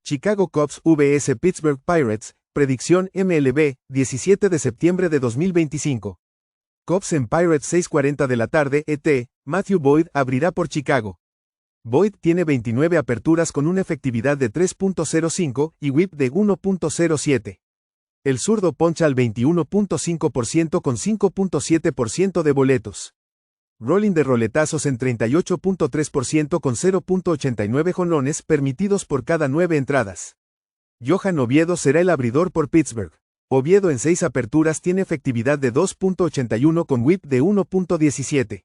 Chicago Cubs vs Pittsburgh Pirates, predicción MLB, 17 de septiembre de 2025. Cubs en Pirates 6:40 de la tarde ET, Matthew Boyd abrirá por Chicago. Boyd tiene 29 aperturas con una efectividad de 3.05 y whip de 1.07. El zurdo poncha al 21.5% con 5.7% de boletos. Rolling de roletazos en 38.3% con 0.89 jonrones permitidos por cada 9 entradas. Johan Oviedo será el abridor por Pittsburgh. Oviedo en 6 aperturas tiene efectividad de 2.81 con whip de 1.17.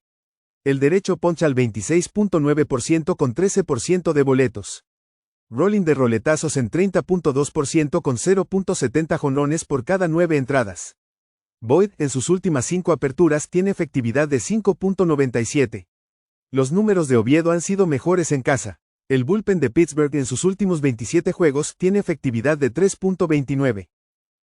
El derecho poncha al 26.9% con 13% de boletos. Rolling de roletazos en 30.2% con 0.70 jonrones por cada 9 entradas. Boyd en sus últimas 5 aperturas tiene efectividad de 5.97. Los números de Oviedo han sido mejores en casa. El bullpen de Pittsburgh en sus últimos 27 juegos tiene efectividad de 3.29.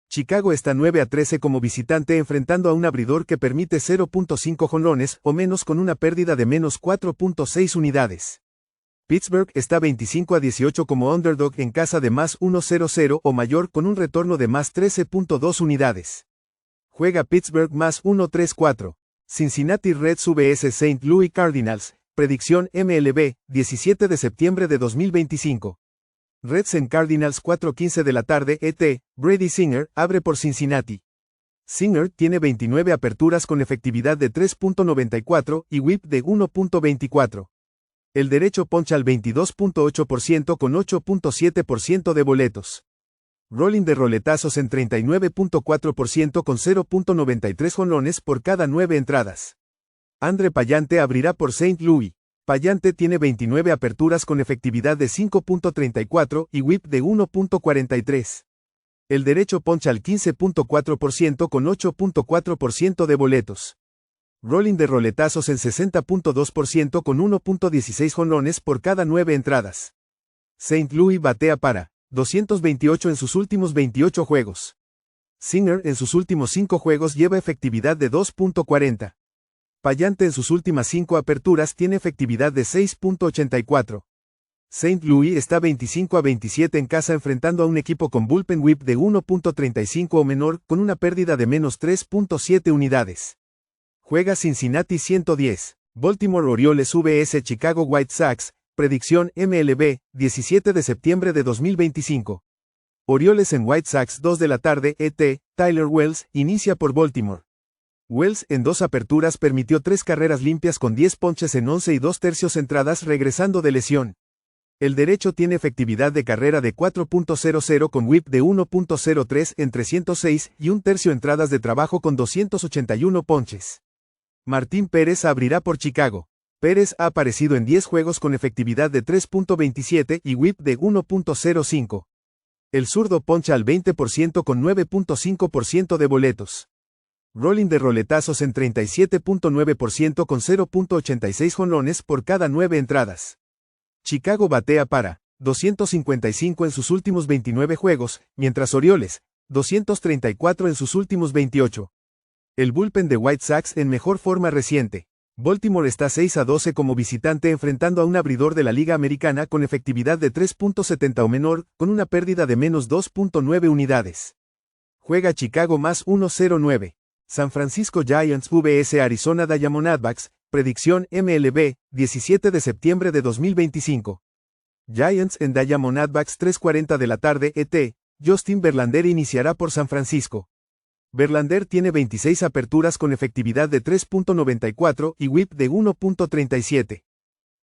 Chicago está 9-13 como visitante enfrentando a un abridor que permite 0.5 jonrones o menos con una pérdida de menos 4.6 unidades. Pittsburgh está 25-18 como underdog en casa de más 1.00 o mayor con un retorno de más 13.2 unidades. Juega Pittsburgh más 1.34. Cincinnati Reds vs St. Louis Cardinals, predicción MLB, 17 de septiembre de 2025. Reds en Cardinals 4:15 de la tarde ET, Brady Singer abre por Cincinnati. Singer tiene 29 aperturas con efectividad de 3.94 y whip de 1.24. El derecho poncha al 22.8% con 8.7% de boletos. Rolling de roletazos en 39.4% con 0.93 jonrones por cada 9 entradas. Andre Pallante abrirá por St. Louis. Pallante tiene 29 aperturas con efectividad de 5.34 y whip de 1.43. El derecho poncha al 15.4% con 8.4% de boletos. Rolling de roletazos en 60.2% con 1.16 jonrones por cada 9 entradas. St. Louis batea para 228 en sus últimos 28 juegos. Singer en sus últimos 5 juegos lleva efectividad de 2.40. Pallante en sus últimas 5 aperturas tiene efectividad de 6.84. St. Louis está 25-27 en casa enfrentando a un equipo con bullpen whip de 1.35 o menor con una pérdida de menos 3.7 unidades. Juega Cincinnati 110. Baltimore Orioles vs Chicago White Sox, predicción MLB, 17 de septiembre de 2025. Orioles en White Sox 2 de la tarde ET, Tyler Wells inicia por Baltimore. Wells en 2 aperturas permitió 3 carreras limpias con 10 ponches en 11 y 2/3 entradas regresando de lesión. El derecho tiene efectividad de carrera de 4.00 con whip de 1.03 en 306 y 1/3 entradas de trabajo con 281 ponches. Martín Pérez abrirá por Chicago. Pérez ha aparecido en 10 juegos con efectividad de 3.27 y whip de 1.05. El zurdo poncha al 20% con 9.5% de boletos. Rolling de roletazos en 37.9% con 0.86 jonrones por cada 9 entradas. Chicago batea para 255 en sus últimos 29 juegos, mientras Orioles, 234 en sus últimos 28. El bullpen de White Sox en mejor forma reciente. Baltimore está 6-12 como visitante enfrentando a un abridor de la Liga Americana con efectividad de 3.70 o menor, con una pérdida de menos 2.9 unidades. Juega Chicago más 1.09. San Francisco Giants vs Arizona Diamondbacks, predicción MLB, 17 de septiembre de 2025. Giants en Diamondbacks 3:40 de la tarde ET, Justin Verlander iniciará por San Francisco. Verlander tiene 26 aperturas con efectividad de 3.94 y whip de 1.37.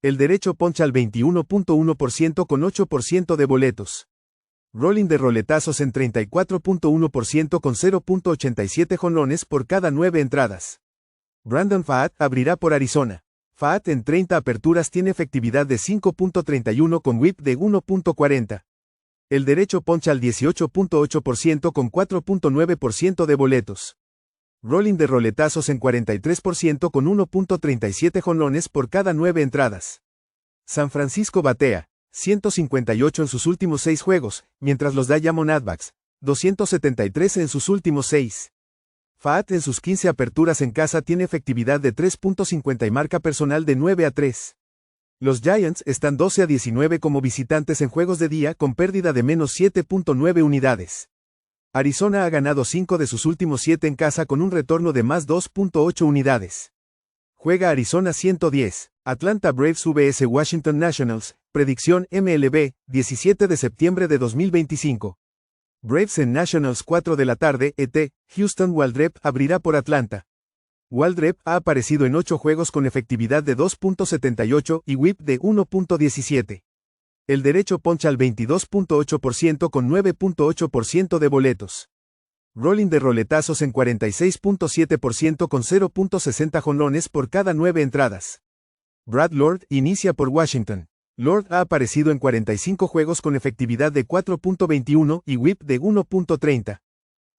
El derecho poncha al 21.1% con 8% de boletos. Rolling de roletazos en 34.1% con 0.87 jonrones por cada 9 entradas. Brandon Pfaadt abrirá por Arizona. Pfaadt en 30 aperturas tiene efectividad de 5.31 con whip de 1.40. El derecho poncha al 18.8% con 4.9% de boletos. Rolling de roletazos en 43% con 1.37 jonrones por cada 9 entradas. San Francisco batea 158 en sus últimos 6 juegos, mientras los Diamondbacks 273 en sus últimos 6. Pfaadt en sus 15 aperturas en casa tiene efectividad de 3.50 y marca personal de 9-3. Los Giants están 12-19 como visitantes en juegos de día con pérdida de menos 7.9 unidades. Arizona ha ganado 5 de sus últimos 7 en casa con un retorno de más 2.8 unidades. Juega Arizona 110. Atlanta Braves vs Washington Nationals. Predicción MLB, 17 de septiembre de 2025. Braves en Nationals 4 de la tarde, ET. Houston Waldrep abrirá por Atlanta. Waldrep ha aparecido en 8 juegos con efectividad de 2.78 y whip de 1.17. El derecho poncha al 22.8% con 9.8% de boletos. Rolling de roletazos en 46.7% con 0.60 jonrones por cada 9 entradas. Brad Lord inicia por Washington. Lord ha aparecido en 45 juegos con efectividad de 4.21 y whip de 1.30.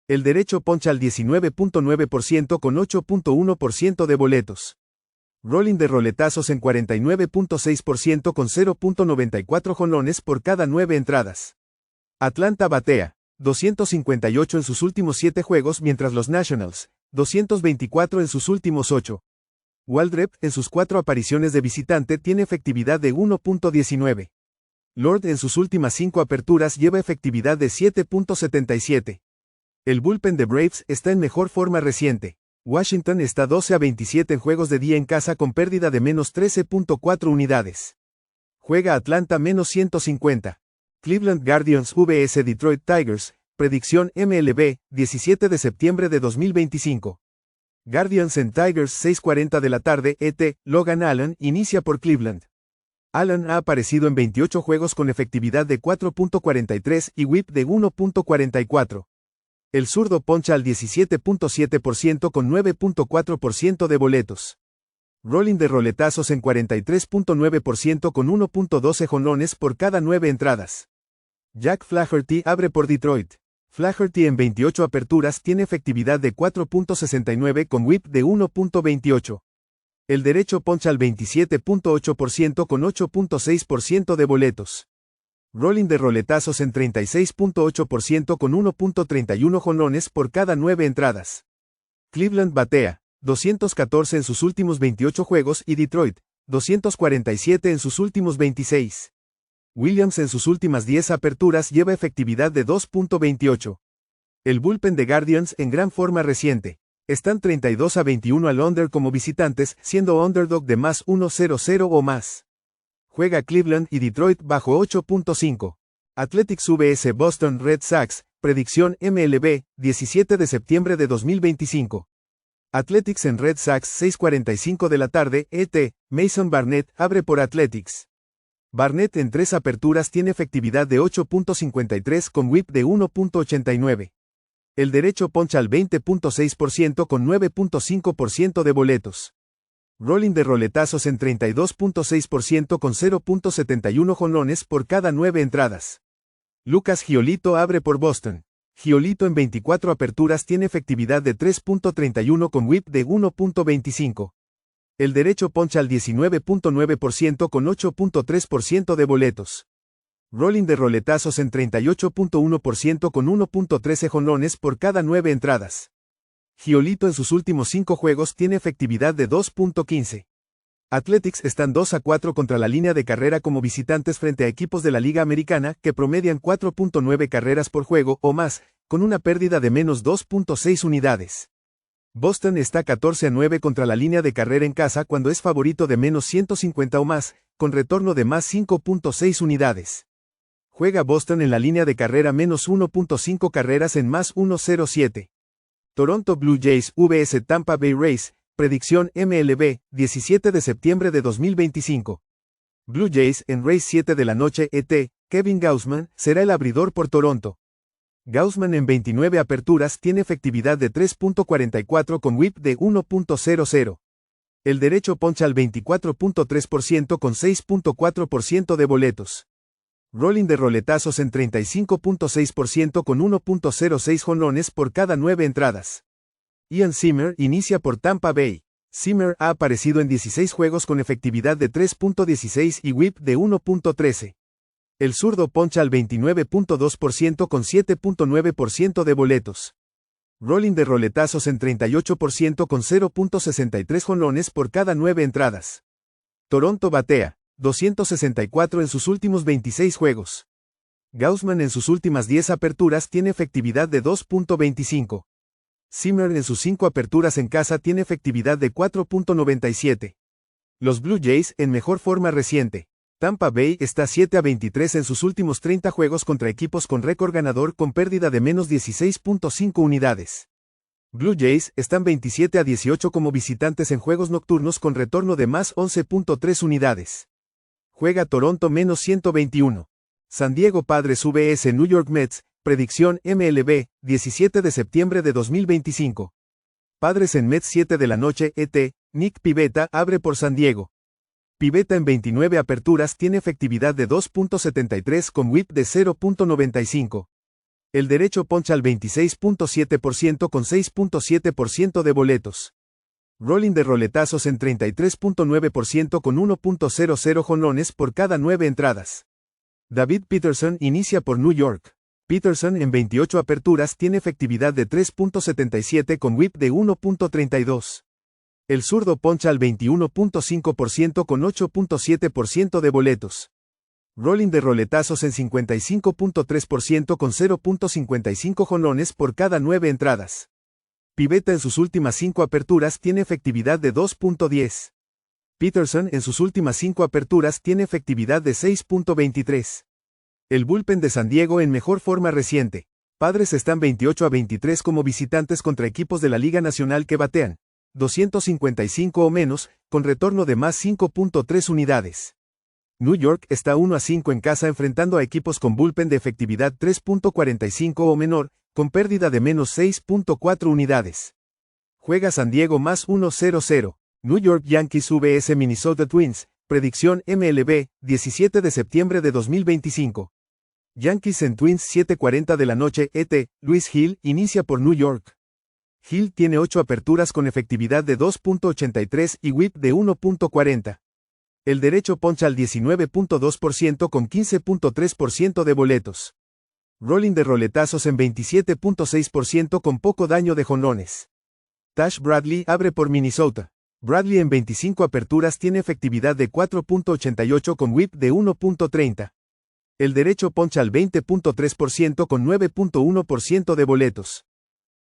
El derecho poncha al 19.9% con 8.1% de boletos. Rolling de roletazos en 49.6% con 0.94 jonrones por cada 9 entradas. Atlanta batea 258 en sus últimos 7 juegos mientras los Nationals 224 en sus últimos 8. Waldrep en sus 4 apariciones de visitante tiene efectividad de 1.19. Lord en sus últimas 5 aperturas lleva efectividad de 7.77. El bullpen de Braves está en mejor forma reciente. Washington está 12-27 en juegos de día en casa con pérdida de menos 13.4 unidades. Juega Atlanta menos 150. Cleveland Guardians vs Detroit Tigers. Predicción MLB, 17 de septiembre de 2025. Guardians en Tigers 6:40 de la tarde, ET. Logan Allen inicia por Cleveland. Allen ha aparecido en 28 juegos con efectividad de 4.43 y whip de 1.44. El zurdo poncha al 17.7% con 9.4% de boletos. Rolling de roletazos en 43.9% con 1.12 jonrones por cada 9 entradas. Jack Flaherty abre por Detroit. Flaherty en 28 aperturas tiene efectividad de 4.69 con whip de 1.28. El derecho poncha al 27.8% con 8.6% de boletos. Rolling de roletazos en 36.8% con 1.31 jonrones por cada 9 entradas. Cleveland batea 214 en sus últimos 28 juegos y Detroit 247 en sus últimos 26. Williams en sus últimas 10 aperturas lleva efectividad de 2.28. El bullpen de Guardians en gran forma reciente. Están 32-21 al under como visitantes, siendo underdog de más 1.00 o más. Juega Cleveland y Detroit bajo 8.5. Athletics vs Boston Red Sox. Predicción MLB, 17 de septiembre de 2025. Athletics en Red Sox 6:45 de la tarde, ET. Mason Barnett abre por Athletics. Barnett en 3 aperturas tiene efectividad de 8.53 con whip de 1.89. El derecho poncha al 20.6% con 9.5% de boletos. Rolling de roletazos en 32.6% con 0.71 jonrones por cada 9 entradas. Lucas Giolito abre por Boston. Giolito en 24 aperturas tiene efectividad de 3.31 con whip de 1.25. El derecho poncha al 19.9% con 8.3% de boletos. Rolling de roletazos en 38.1% con 1.13 jonrones por cada 9 entradas. Giolito en sus últimos 5 juegos tiene efectividad de 2.15. Athletics están 2-4 contra la línea de carrera como visitantes frente a equipos de la Liga Americana que promedian 4.9 carreras por juego o más, con una pérdida de menos 2.6 unidades. Boston está 14-9 contra la línea de carrera en casa cuando es favorito de menos 150 o más, con retorno de más 5.6 unidades. Juega Boston en la línea de carrera menos 1.5 carreras en más 1.07. Toronto Blue Jays vs Tampa Bay Rays. Predicción MLB, 17 de septiembre de 2025. Blue Jays en Rays 7 de la noche, ET. Kevin Gausman será el abridor por Toronto. Gausman en 29 aperturas tiene efectividad de 3.44 con whip de 1.00. El derecho poncha al 24.3% con 6.4% de boletos. Rolling de roletazos en 35.6% con 1.06 jonrones por cada 9 entradas. Ian Zimmer inicia por Tampa Bay. Zimmer ha aparecido en 16 juegos con efectividad de 3.16 y whip de 1.13. El zurdo poncha al 29.2% con 7.9% de boletos. Rolling de roletazos en 38% con 0.63 jonrones por cada 9 entradas. Toronto batea 264 en sus últimos 26 juegos. Gausman en sus últimas 10 aperturas tiene efectividad de 2.25. Zimmer en sus 5 aperturas en casa tiene efectividad de 4.97. Los Blue Jays en mejor forma reciente. Tampa Bay está 7-23 en sus últimos 30 juegos contra equipos con récord ganador con pérdida de menos 16.5 unidades. Blue Jays están 27-18 como visitantes en juegos nocturnos con retorno de más 11.3 unidades. Juega Toronto menos 121. San Diego Padres vs New York Mets, predicción MLB, 17 de septiembre de 2025. Padres en Mets 7 de la noche ET, Nick Pivetta abre por San Diego. Pivetta en 29 aperturas tiene efectividad de 2.73 con whip de 0.95. El derecho poncha al 26.7% con 6.7% de boletos. Rolling de roletazos en 33.9% con 1.00 jonrones por cada 9 entradas. David Peterson inicia por New York. Peterson en 28 aperturas tiene efectividad de 3.77 con whip de 1.32. El zurdo poncha al 21.5% con 8.7% de boletos. Rolling de roletazos en 55.3% con 0.55 jonrones por cada 9 entradas. Pivetta en sus últimas 5 aperturas tiene efectividad de 2.10. Peterson en sus últimas 5 aperturas tiene efectividad de 6.23. El bullpen de San Diego en mejor forma reciente. Padres están 28-23 como visitantes contra equipos de la Liga Nacional que batean 255 o menos, con retorno de más 5.3 unidades. New York está 1-5 en casa enfrentando a equipos con bullpen de efectividad 3.45 o menor, con pérdida de menos 6.4 unidades. Juega San Diego más 1-0-0. New York Yankees vs Minnesota Twins, predicción MLB, 17 de septiembre de 2025. Yankees en Twins 7:40 de la noche ET, Luis Hill inicia por New York. Hill tiene 8 aperturas con efectividad de 2.83 y whip de 1.40. El derecho poncha al 19.2% con 15.3% de boletos. Rolling de roletazos en 27.6% con poco daño de jonrones. Tash Bradley abre por Minnesota. Bradley en 25 aperturas tiene efectividad de 4.88 con whip de 1.30. El derecho poncha al 20.3% con 9.1% de boletos.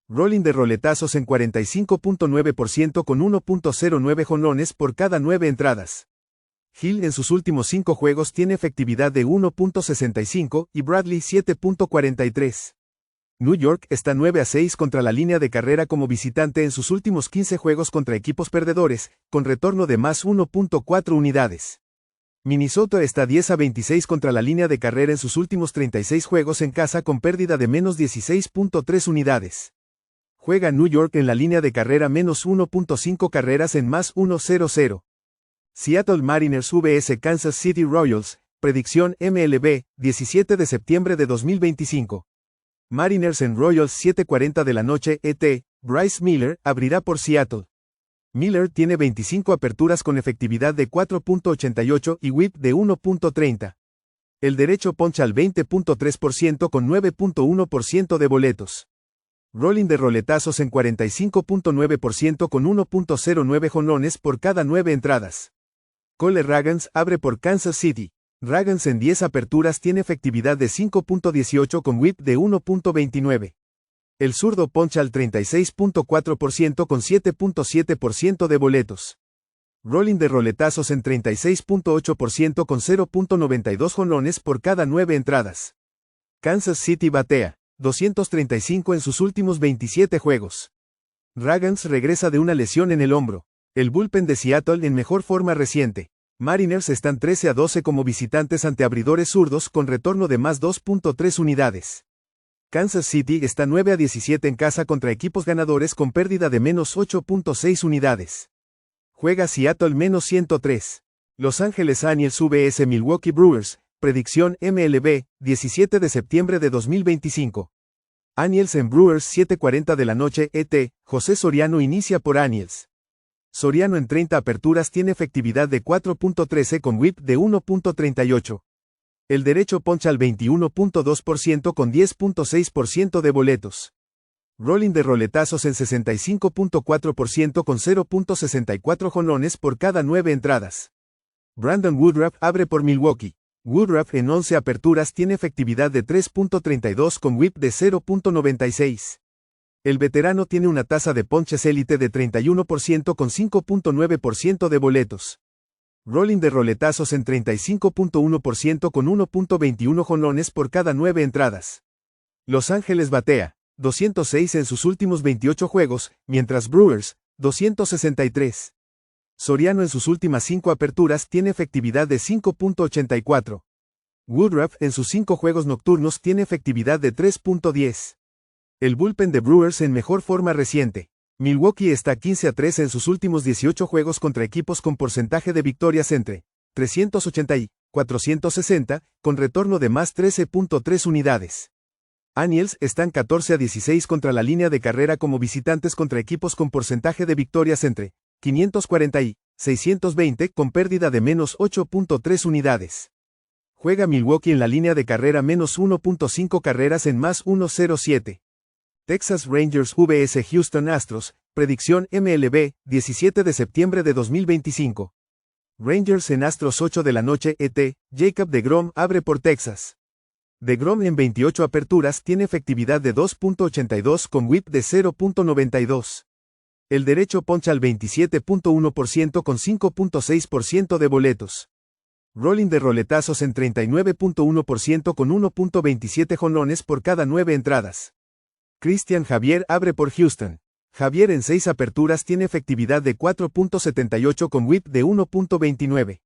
Rolling de roletazos en 45.9% con 1.09 jonrones por cada 9 entradas. Hill en sus últimos 5 juegos tiene efectividad de 1.65 y Bradley 7.43. New York está 9-6 contra la línea de carrera como visitante en sus últimos 15 juegos contra equipos perdedores, con retorno de más 1.4 unidades. Minnesota está 10-26 contra la línea de carrera en sus últimos 36 juegos en casa con pérdida de menos 16.3 unidades. Juega New York en la línea de carrera menos 1.5 carreras en más 1-0-0. Seattle Mariners vs Kansas City Royals, predicción MLB, 17 de septiembre de 2025. Mariners en Royals 7:40 de la noche ET, Bryce Miller abrirá por Seattle. Miller tiene 25 aperturas con efectividad de 4.88 y whip de 1.30. El derecho poncha al 20.3% con 9.1% de boletos. Rolling de roletazos en 45.9% con 1.09 jonrones por cada 9 entradas. Cole Ragans abre por Kansas City. Ragans en 10 aperturas tiene efectividad de 5.18 con whip de 1.29. El zurdo poncha al 36.4% con 7.7% de boletos. Rolling de roletazos en 36.8% con 0.92 jonrones por cada 9 entradas. Kansas City batea 235 en sus últimos 27 juegos. Ragans regresa de una lesión en el hombro. El bullpen de Seattle en mejor forma reciente. Mariners están 13-12 como visitantes ante abridores zurdos con retorno de más 2.3 unidades. Kansas City está 9-17 en casa contra equipos ganadores con pérdida de menos 8.6 unidades. Juega Seattle menos 103. Los Angeles Angels vs Milwaukee Brewers, predicción MLB, 17 de septiembre de 2025. Angels en Brewers 7:40 de la noche ET, José Soriano inicia por Angels. Soriano en 30 aperturas tiene efectividad de 4.13 con whip de 1.38. El derecho poncha al 21.2% con 10.6% de boletos. Rolling de roletazos en 65.4% con 0.64 jonrones por cada 9 entradas. Brandon Woodruff abre por Milwaukee. Woodruff en 11 aperturas tiene efectividad de 3.32 con whip de 0.96. El veterano tiene una tasa de ponches élite de 31% con 5.9% de boletos. Rolling de roletazos en 35.1% con 1.21 jonrones por cada 9 entradas. Los Ángeles batea 206 en sus últimos 28 juegos, mientras Brewers 263. Soriano en sus últimas 5 aperturas tiene efectividad de 5.84. Woodruff en sus 5 juegos nocturnos tiene efectividad de 3.10. El bullpen de Brewers en mejor forma reciente. Milwaukee está 15-3 en sus últimos 18 juegos contra equipos con porcentaje de victorias entre 380 y 460, con retorno de más 13.3 unidades. Aniels están 14-16 contra la línea de carrera como visitantes contra equipos con porcentaje de victorias entre 540 y 620, con pérdida de menos 8.3 unidades. Juega Milwaukee en la línea de carrera menos 1.5 carreras en más 1.07. Texas Rangers vs Houston Astros, predicción MLB, 17 de septiembre de 2025. Rangers en Astros 8 de la noche ET, Jacob deGrom abre por Texas. DeGrom en 28 aperturas tiene efectividad de 2.82 con whip de 0.92. El derecho poncha al 27.1% con 5.6% de boletos. Rolling de roletazos en 39.1% con 1.27 jonrones por cada 9 entradas. Cristian Javier abre por Houston. Javier en 6 aperturas tiene efectividad de 4.78 con whip de 1.29.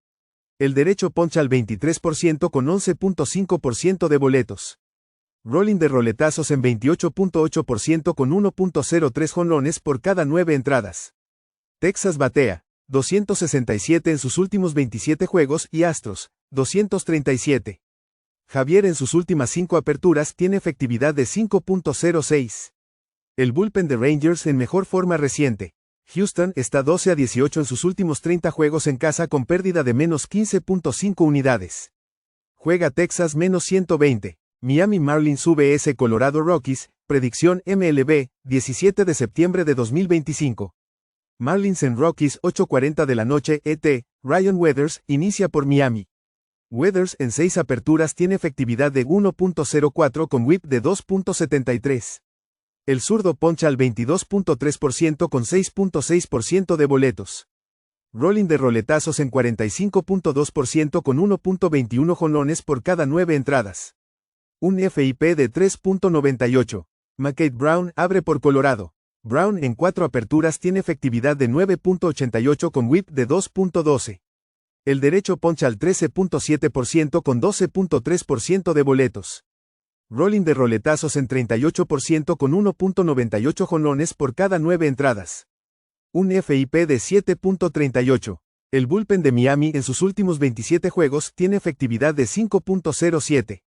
El derecho poncha al 23% con 11.5% de boletos. Rolling de roletazos en 28.8% con 1.03 jonrones por cada 9 entradas. Texas batea 267 en sus últimos 27 juegos y Astros 237. Javier en sus últimas 5 aperturas tiene efectividad de 5.06. El bullpen de Rangers en mejor forma reciente. Houston está 12-18 en sus últimos 30 juegos en casa con pérdida de menos 15.5 unidades. Juega Texas menos 120. Miami Marlins vs Colorado Rockies, predicción MLB, 17 de septiembre de 2025. Marlins en Rockies 8:40 de la noche ET, Ryan Weathers inicia por Miami. Weathers en 6 aperturas tiene efectividad de 1.04 con whip de 2.73. El zurdo poncha al 22.3% con 6.6% de boletos. Rolling de roletazos en 45.2% con 1.21 jonrones por cada 9 entradas. Un FIP de 3.98. McKade Brown abre por Colorado. Brown en 4 aperturas tiene efectividad de 9.88 con whip de 2.12. El derecho poncha al 13.7% con 12.3% de boletos. Rolling de roletazos en 38% con 1.98 jonrones por cada 9 entradas. Un FIP de 7.38. El bullpen de Miami en sus últimos 27 juegos tiene efectividad de 5.07.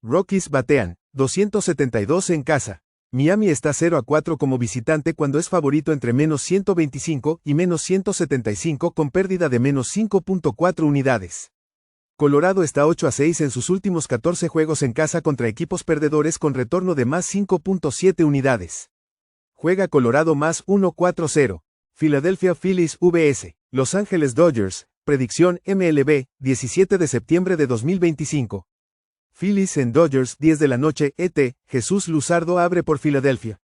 Rockies batean 272 en casa. Miami está 0-4 como visitante cuando es favorito entre menos 125 y menos 175 con pérdida de menos 5.4 unidades. Colorado está 8-6 en sus últimos 14 juegos en casa contra equipos perdedores con retorno de más 5.7 unidades. Juega Colorado más 1-4-0. Philadelphia Phillies vs Los Ángeles Dodgers, predicción MLB, 17 de septiembre de 2025. Phillies en Dodgers 10 de la noche ET, Jesús Luzardo abre por Filadelfia.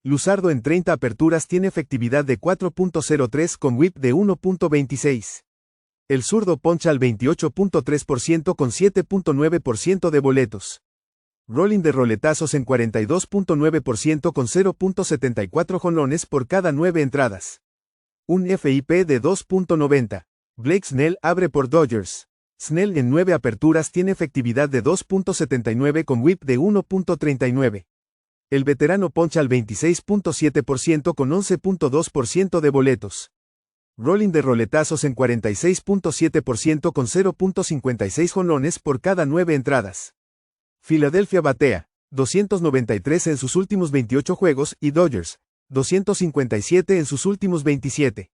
Luzardo en 30 aperturas tiene efectividad de 4.03 con whip de 1.26. El zurdo poncha al 28.3% con 7.9% de boletos. Rolling de roletazos en 42.9% con 0.74 jonrones por cada 9 entradas. Un FIP de 2.90. Blake Snell abre por Dodgers. Snell en 9 aperturas tiene efectividad de 2.79 con whip de 1.39. El veterano poncha al 26.7% con 11.2% de boletos. Rolling de roletazos en 46.7% con 0.56 jonrones por cada 9 entradas. Filadelfia batea 293 en sus últimos 28 juegos y Dodgers 257 en sus últimos 27.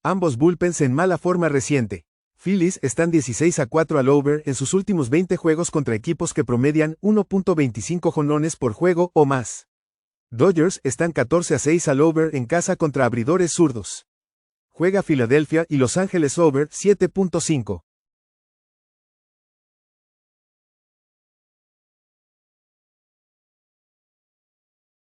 Ambos bullpens en mala forma reciente. Phillies están 16-4 al over en sus últimos 20 juegos contra equipos que promedian 1.25 jonrones por juego o más. Dodgers están 14-6 al over en casa contra abridores zurdos. Juega Filadelfia y Los Ángeles over 7.5.